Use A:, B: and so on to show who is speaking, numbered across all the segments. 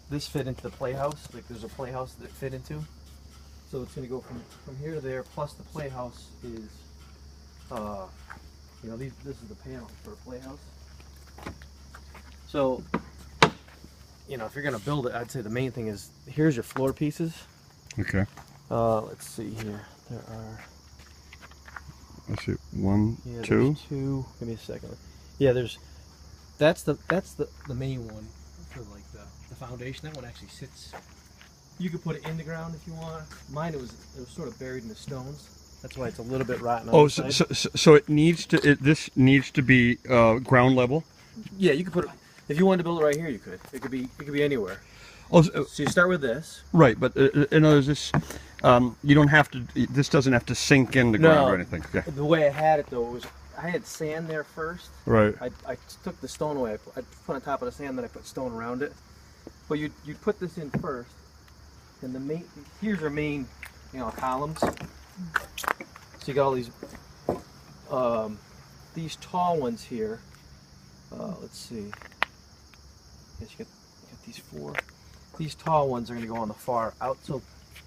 A: this fit into the playhouse. Like there's a playhouse that it fit into. So it's going to go from here to there. Plus the playhouse is, you know, this is the panel for a playhouse. So, you know, if you're going to build it, I'd say the main thing is, here's your floor pieces.
B: Okay.
A: Let's see here. There are.
B: Let's see. One,
A: Yeah,
B: two.
A: Two. Give me a second. Yeah, that's the main one for like the foundation. That one actually sits. You could put it in the ground if you want. Mine it was sort of buried in the stones. That's why it's a little bit rotten.
B: Oh, so it needs to. This needs to be ground level.
A: Yeah, you could put it. If you wanted to build it right here, you could. It could be anywhere.
B: Oh,
A: so you start with this.
B: Right, but in other words, this you don't have to. This doesn't have to sink in the ground or anything. Okay.
A: The way I had it though was I had sand there first.
B: Right.
A: I took the stone away. I put on top of the sand, then I put stone around it. But you put this in first, and here's your main, you know, columns. So you got all these tall ones here. Let's see. Yes, you got these four. These tall ones are going to go on the far out. So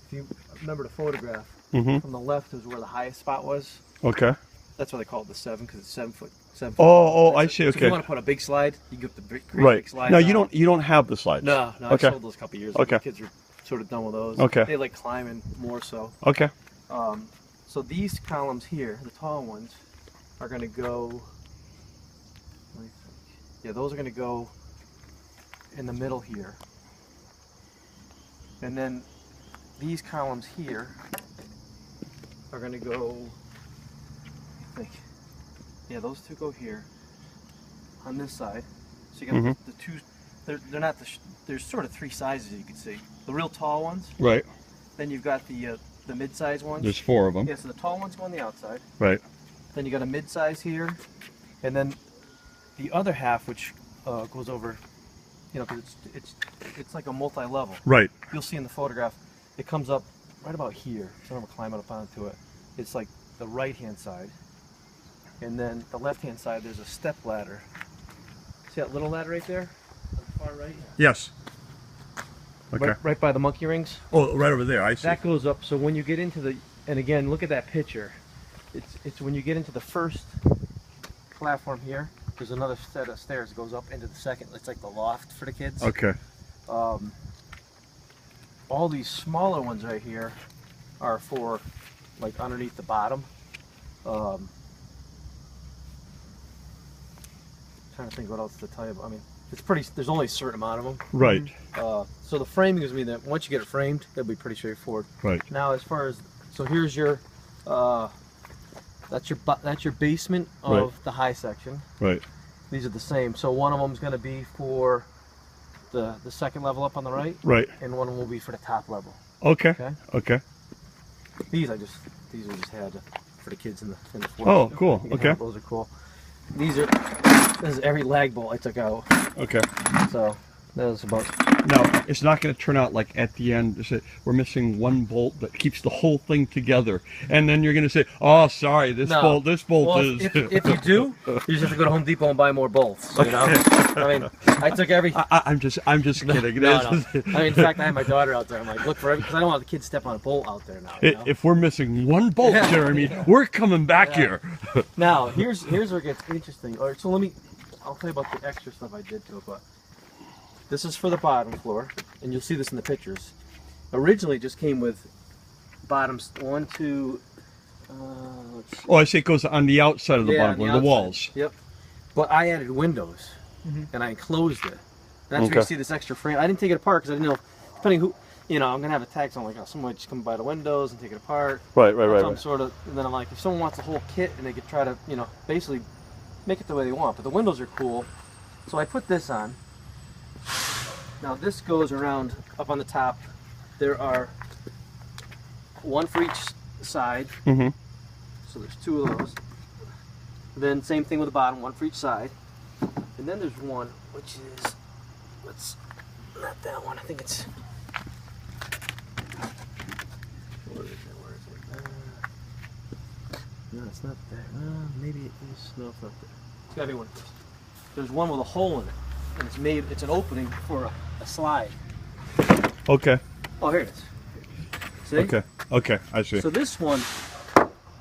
A: if you remember the photograph, from the left is where the highest spot was.
B: Okay.
A: That's why they call it the 7, because it's 7 foot.
B: Oh, I see. Okay.
A: So if you want to put a big slide, you get the big slide.
B: No, you don't have the slides.
A: No.
B: Okay.
A: I sold those a couple years ago.
B: Okay.
A: The kids are sort of done with those.
B: Okay.
A: They like climbing more so.
B: Okay.
A: So these columns here, the tall ones, are going to go. Yeah, those are going to go in the middle here. And then these columns here are going to go, I think, yeah, those two go here on this side. So you got the two, they're not there's sort of three sizes you can see. The real tall ones.
B: Right.
A: Then you've got the mid-size ones.
B: There's 4 of them.
A: Yeah, so the tall ones go on the outside.
B: Right.
A: Then you got a mid-size here, and then the other half, which goes over, you know, because it's like a multi-level.
B: Right.
A: You'll see in the photograph, it comes up right about here. So I'm climbing up onto it. It's like the right-hand side, and then the left-hand side, there's a step ladder. See that little ladder right there, on the far right?
B: Yes. Okay.
A: Right by the monkey rings.
B: Oh, right over there. I see.
A: That goes up. So when you get into the, and again, look at that picture. It's when you get into the first platform here. There's another set of stairs that goes up into the second. It's like the loft for the kids.
B: Okay.
A: All these smaller ones right here are for like underneath the bottom. Trying to think what else to tell you about. I mean, it's pretty. There's only a certain amount of them.
B: Right.
A: So the framing is going to be that once you get it framed, it'll be pretty straightforward.
B: Right.
A: Now, as far as here's your that's your basement of the high section.
B: Right.
A: These are the same. So one of them is going to be for the second level up on the right.
B: Right.
A: And one of them will be for the top level.
B: Okay. Okay.
A: These I just had for the kids in the floor.
B: Oh, cool. Okay.
A: Those are cool. This is every lag bolt I took out.
B: Okay.
A: So that was about.
B: Now, it's not going to turn out like at the end, we're missing one bolt that keeps the whole thing together. And then you're going to say, oh, sorry, this bolt
A: well,
B: is...
A: If you do, you just have to go to Home Depot and buy more bolts, you know? I mean, I took every...
B: I'm just kidding.
A: No. I mean, in fact, I had my daughter out there. I'm like, look for every... Because I don't want the kids to step on a bolt out there now, you know?
B: If we're missing one bolt, Jeremy, we're coming back here.
A: Now, here's where it gets interesting. All right, so I'll tell you about the extra stuff I did to it, but... This is for the bottom floor, and you'll see this in the pictures. Originally, it just came with bottoms 1, 2.
B: Oh, I see. It goes on the outside of the bottom floor, the walls.
A: Yep. But I added windows, and I enclosed it. And that's where you see this extra frame. I didn't take it apart because I didn't know, depending who, you know, I'm gonna have a tag. So I'm like, oh, someone might just come by the windows and take it apart.
B: Right.
A: Some sort of. And then I'm like, if someone wants the whole kit, and they could try to, you know, basically make it the way they want. But the windows are cool, so I put this on. Now this goes around up on the top. There are one for each side. So there's 2 of those. Then same thing with the bottom, one for each side. And then there's one which is, not that one. I think it's. Where is it? No, it's not that. Maybe it is. No, it's not there. It's gotta be one. There's one with a hole in it. And it's an opening for a slide.
B: Okay.
A: Oh, here it is. See?
B: Okay. Okay. I see.
A: So this one,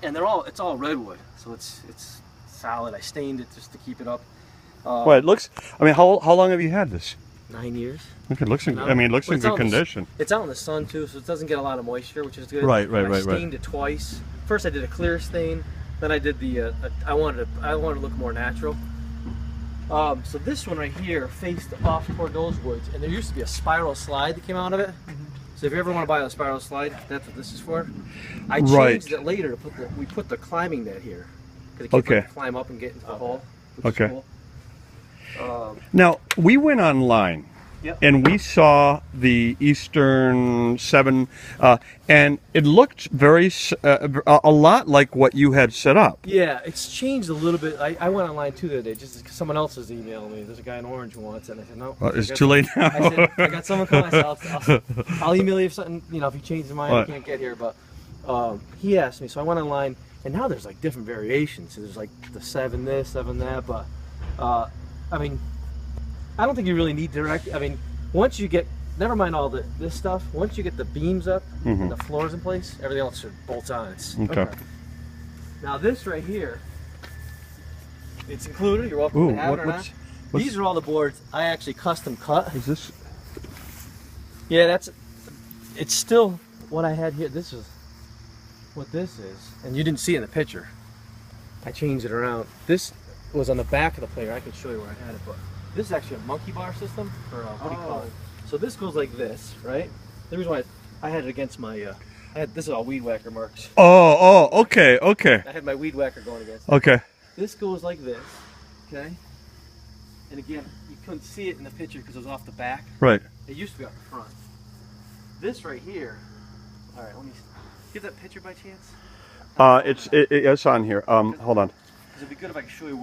A: and it's all redwood, so it's solid. I stained it just to keep it up.
B: Well, it looks. I mean, how long have you had this?
A: 9 years.
B: Okay, it looks. In, I mean, it looks in good condition.
A: It's out in the sun too, so it doesn't get a lot of moisture, which is good.
B: Right.
A: I stained it twice. First, I did a clear stain. Then I did the. I wanted to look more natural. So this one right here faced off toward those woods, and there used to be a spiral slide that came out of it. So if you ever want to buy a spiral slide, that's what this is for. I changed it later to we put the climbing net here because it can climb up and get into the hole.
B: Okay.
A: Cool.
B: Now we went online.
A: Yep.
B: And we saw the Eastern 7, and it looked a lot like what you had set up.
A: Yeah, it's changed a little bit. I went online too the other day, just because someone else is emailing me. There's a guy in Orange who wants it, and I said, no.
B: It's too late now.
A: I said, I got someone calling. I said, I'll email you if something, if you change your mind, I can't get here. But he asked me, so I went online, and now there's like different variations. So there's like the 7 this, 7 that, but I mean, I don't think you really need direct. I mean, once you get, never mind all this stuff. Once you get the beams up and the floors in place, everything else bolts on. It's okay. Now this right here, it's included. You're welcome to have it or not. These are all the boards I actually custom cut.
B: Is this?
A: Yeah, it's still what I had here. This is what this is, and you didn't see it in the picture. I changed it around. This was on the back of the player. I can show you where I had it, but this is actually a monkey bar system, or what do you call it? So this goes like this, right? The reason why I had it against my, this is all weed whacker marks.
B: Oh, okay.
A: I had my weed whacker going against it.
B: Okay.
A: This goes like this, okay? And again, you couldn't see it in the picture because it was off the back.
B: Right.
A: It used to be off the front. This right here, all right, let me, give that picture by chance?
B: It's on here. Hold on.
A: Because it'd be good if I could show you where